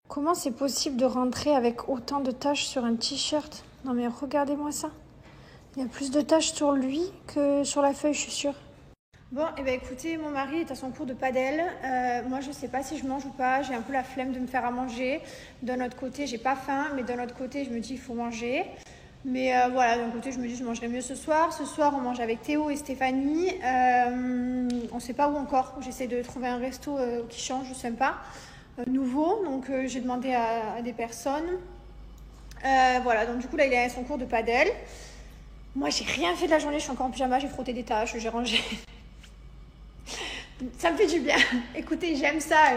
Comment c'est possible de rentrer avec autant de taches sur un t-shirt? Non mais regardez-moi ça. Il y a plus de taches sur lui que sur la feuille, je suis sûre. Bon, et ben écoutez, mon mari est à son cours de padel. Moi, je sais pas si je mange ou pas. J'ai un peu la flemme de me faire à manger. D'un autre côté, j'ai pas faim, mais d'un autre côté, je me dis il faut manger. Mais voilà, d'un côté, je me dis je mangerai mieux ce soir. Ce soir, on mange avec Théo et Stéphanie. On sait pas où encore. J'essaie de trouver un resto qui change, sympa, nouveau. Donc, j'ai demandé à des personnes. Voilà, donc du coup, là, il est à son cours de padel. Moi, j'ai rien fait de la journée. Je suis encore en pyjama. J'ai frotté des taches. J'ai rangé. Ça me fait du bien. Écoutez, j'aime ça,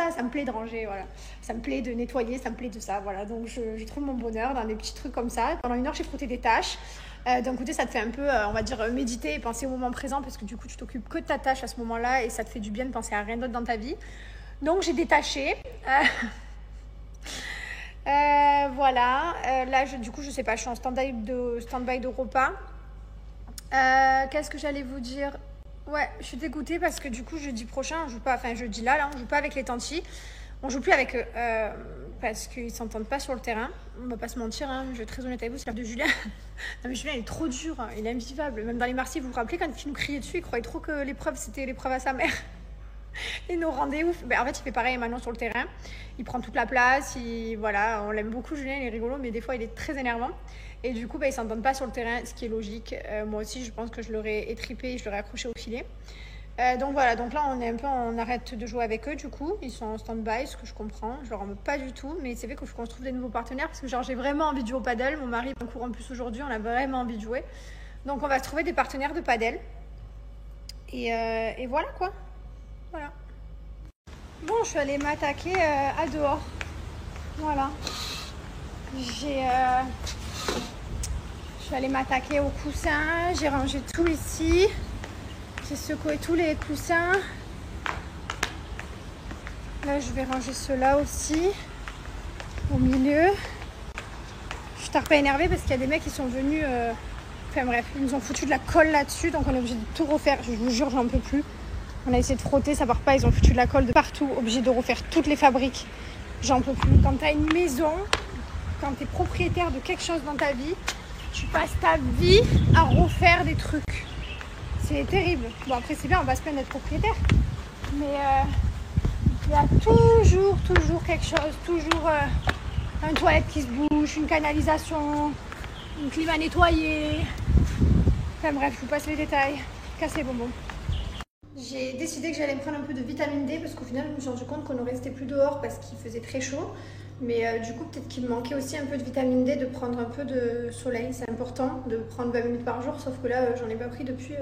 ça me plaît de ranger, voilà. Ça me plaît de nettoyer, ça me plaît de ça, voilà. Donc je trouve mon bonheur dans des petits trucs comme ça. Pendant 1 heure, j'ai frotté des tâches. D'un côté, ça te fait un peu, on va dire, méditer et penser au moment présent parce que du coup, tu t'occupes que de ta tâche à ce moment-là et ça te fait du bien de penser à rien d'autre dans ta vie. Donc j'ai détaché. Voilà. Là, du coup, je sais pas, je suis en stand-by de repas. Qu'est-ce que j'allais vous dire? Ouais, je suis dégoûtée parce que du coup, jeudi prochain, on joue pas, enfin jeudi là, on joue pas avec les tantis. On joue plus avec eux parce qu'ils s'entendent pas sur le terrain. On va pas se mentir, hein, je vais être très honnête avec vous, c'est l'heure de Julien. Non mais Julien, il est trop dur, hein, il est invivable. Même dans les Marseillais, vous vous rappelez quand il nous criait dessus, il croyait trop que l'épreuve, c'était l'épreuve à sa mère. Il nous rendait ouf. Ben, en fait, il fait pareil maintenant sur le terrain. Il prend toute la place. Voilà, on l'aime beaucoup, Julien, il est rigolo, mais des fois, il est très énervant. Et du coup, ils ne s'entendent pas sur le terrain, ce qui est logique. Moi aussi, je pense que je l'aurais étripé et je l'aurais accroché au filet. Donc voilà, donc là, on arrête de jouer avec eux, du coup. Ils sont en stand-by, ce que je comprends. Je leur en veux pas du tout, mais c'est vrai qu'il faut qu'on se trouve des nouveaux partenaires parce que genre, j'ai vraiment envie de jouer au paddle. Mon mari est en cours en plus aujourd'hui, on a vraiment envie de jouer. Donc on va se trouver des partenaires de paddle. Et voilà quoi. Voilà. Bon, je suis allée m'attaquer à dehors. Voilà. Je suis allée m'attaquer aux coussins. J'ai rangé tout ici. J'ai secoué tous les coussins. Là, je vais ranger ceux-là aussi. Au milieu. Je suis pas énervée parce qu'il y a des mecs qui sont venus... Enfin bref, ils nous ont foutu de la colle là-dessus. Donc on est obligé de tout refaire. Je vous jure, j'en peux plus. On a essayé de frotter, ça part pas. Ils ont foutu de la colle de partout. Obligé de refaire toutes les fabriques. J'en peux plus. Quand tu as une maison, quand tu es propriétaire de quelque chose dans ta vie, tu passes ta vie à refaire des trucs. C'est terrible. Bon, après, c'est bien, on va se plaindre d'être propriétaire. Mais il y a toujours quelque chose. Toujours une toilette qui se bouge, une canalisation, une clim à nettoyer. Enfin bref, je vous passe les détails. Cassez les bonbons. J'ai décidé que j'allais me prendre un peu de vitamine D parce qu'au final, je me suis rendu compte qu'on ne restait plus dehors parce qu'il faisait très chaud. Mais du coup, peut-être qu'il me manquait aussi un peu de vitamine D, de prendre un peu de soleil. C'est important de prendre 20 minutes par jour, sauf que là, j'en ai pas pris depuis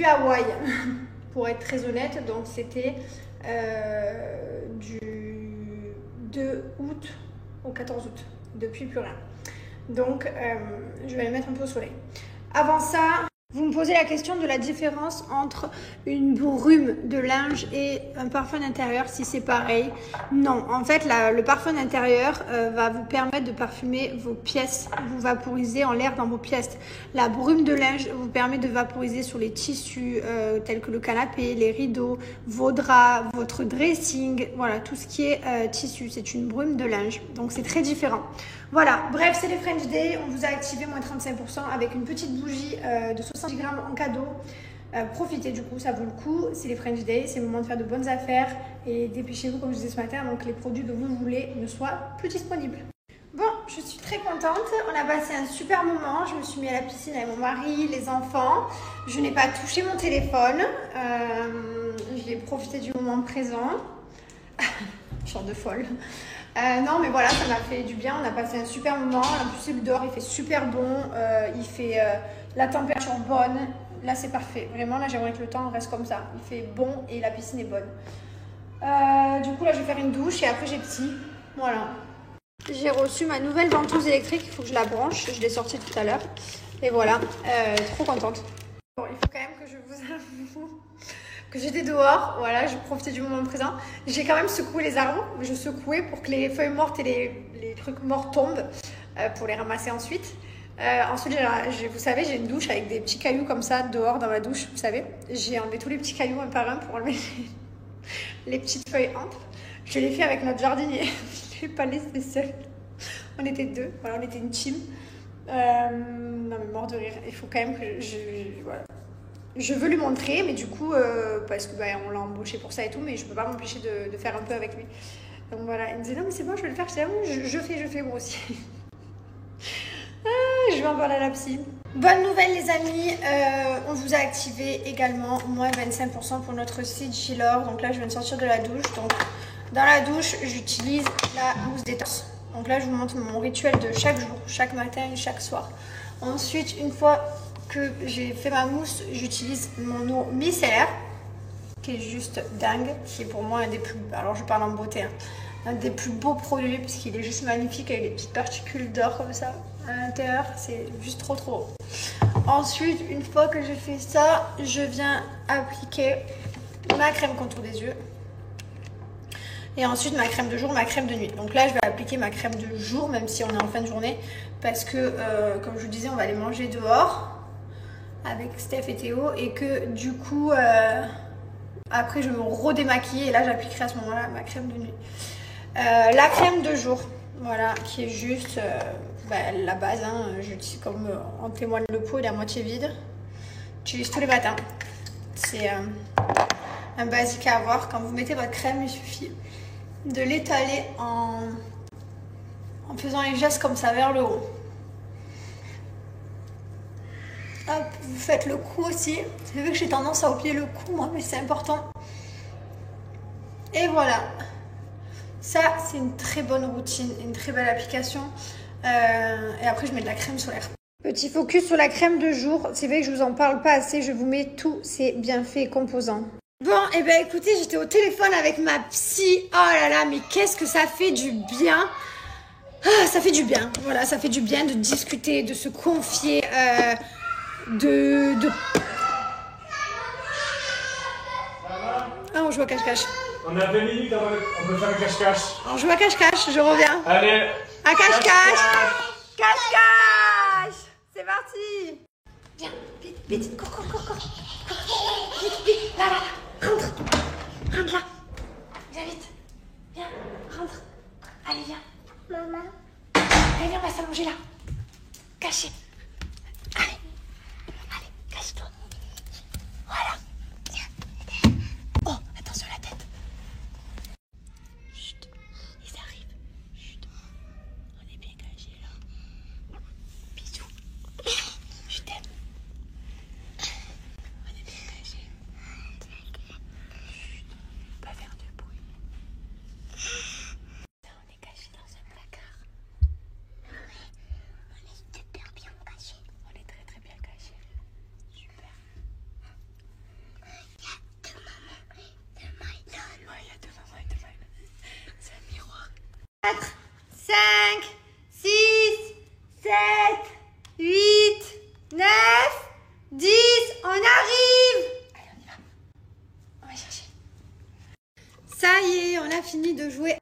Hawaï, pour être très honnête. Donc, c'était du 2 août au 14 août. Depuis, plus rien. Donc, je vais aller mettre un peu au soleil. Avant ça... Vous me posez la question de la différence entre une brume de linge et un parfum d'intérieur, si c'est pareil. Non, en fait, le parfum d'intérieur va vous permettre de parfumer vos pièces, vous vaporiser en l'air dans vos pièces. La brume de linge vous permet de vaporiser sur les tissus tels que le canapé, les rideaux, vos draps, votre dressing, voilà, tout ce qui est tissu. C'est une brume de linge, donc c'est très différent. Voilà, bref, c'est les French Day. On vous a activé moins 35% avec une petite bougie de 70 grammes en cadeau. Profitez du coup, ça vaut le coup. C'est les French Day, c'est le moment de faire de bonnes affaires. Et dépêchez-vous, comme je disais ce matin, avant que les produits que vous voulez ne soient plus disponibles. Bon, je suis très contente. On a passé un super moment. Je me suis mis à la piscine avec mon mari, les enfants. Je n'ai pas touché mon téléphone. J'ai profité du moment présent. Genre de folle. Non mais voilà, ça m'a fait du bien, on a passé un super moment. En plus c'est dehors, il fait super bon, il fait la température bonne. Là c'est parfait, vraiment là j'aimerais que le temps reste comme ça. Il fait bon et la piscine est bonne. Du coup là je vais faire une douche et après j'ai petit. Voilà. J'ai reçu ma nouvelle ventouse électrique, il faut que je la branche, je l'ai sortie tout à l'heure. Et voilà, trop contente. Bon, il faut quand même que je vous avoue que j'étais dehors, voilà, je profitais du moment présent. J'ai quand même secoué les arbres, je secouais pour que les feuilles mortes et les trucs morts tombent pour les ramasser ensuite. Ensuite, vous savez, j'ai une douche avec des petits cailloux comme ça dehors dans ma douche, vous savez. J'ai enlevé tous les petits cailloux un par un pour enlever les petites feuilles entrent. Je l'ai fait avec notre jardinier. Je ne l'ai pas laissé seul. On était deux, voilà, on était une team. Non mais mort de rire. Il faut quand même que voilà. Je veux lui montrer, mais du coup, parce que on l'a embauché pour ça et tout, mais je peux pas m'empêcher de faire un peu avec lui. Donc voilà, il me disait non mais c'est bon, je vais le faire. Je disais je fais moi aussi. Je vais en parler à la psy. Bonne nouvelle les amis, on vous a activé également moins 25% pour notre site Gilor. Donc là je viens de sortir de la douche. Donc dans la douche j'utilise la mousse détox. Donc là je vous montre mon rituel de chaque jour, chaque matin et chaque soir. Ensuite une fois que j'ai fait ma mousse, j'utilise mon eau micellaire qui est juste dingue, qui est pour moi un des plus, alors je parle en beauté, hein, un des plus beaux produits parce qu'il est juste magnifique avec des petites particules d'or comme ça à l'intérieur, c'est juste trop trop beau. Ensuite, une fois que j'ai fait ça, je viens appliquer ma crème contour des yeux et ensuite ma crème de jour, ma crème de nuit. Donc là, je vais appliquer ma crème de jour même si on est en fin de journée parce que, comme je vous disais, on va aller manger dehors avec Steph et Théo et que du coup, après, je vais me redémaquiller et là, j'appliquerai à ce moment-là ma crème de nuit. La crème de jour, voilà, qui est juste la base, hein, comme en témoigne le pot, il est à moitié vide. J'utilise tous les matins. C'est un basique à avoir. Quand vous mettez votre crème, il suffit de l'étaler en faisant les gestes comme ça vers le haut. Hop, vous faites le cou aussi. Vous savez que j'ai tendance à oublier le cou, moi, mais c'est important. Et voilà. Ça, c'est une très bonne routine, une très belle application. Et après, je mets de la crème solaire. Petit focus sur la crème de jour. C'est vrai que je vous en parle pas assez. Je vous mets tous ces bienfaits et composants. Bon, et bien écoutez, j'étais au téléphone avec ma psy. Oh là là, mais qu'est-ce que ça fait du bien. Ah, ça fait du bien. Voilà, ça fait du bien de discuter, de se confier, Ah, on joue à cache-cache. On a 20 minutes, on peut faire un cache-cache. On joue à cache-cache, je reviens. Allez. À cache-cache. Cache-cache. C'est parti. Viens, vite, vite, cours. Vite, vite, là, rentre. Rentre là. Viens vite. Viens, rentre. Allez, viens. Maman. Allez, viens, on va s'allonger là. Caché. Allez, cache-toi. Voilà. Oh, attention à la tête. Chut, ils arrivent. Chut, on est bien cachés là. Bisous. Je t'aime. On est bien cachés. Chut, pas faire de bruit. On est cachés dans un placard. On est super bien cachés. On est très très bien cachés. Super. Il y a deux mamans et deux Maïla. C'est un miroir. 4, 5, 6, 7, 8, 9, 10. On arrive. Allez, on y va. On va chercher. Ça y est, on a fini de jouer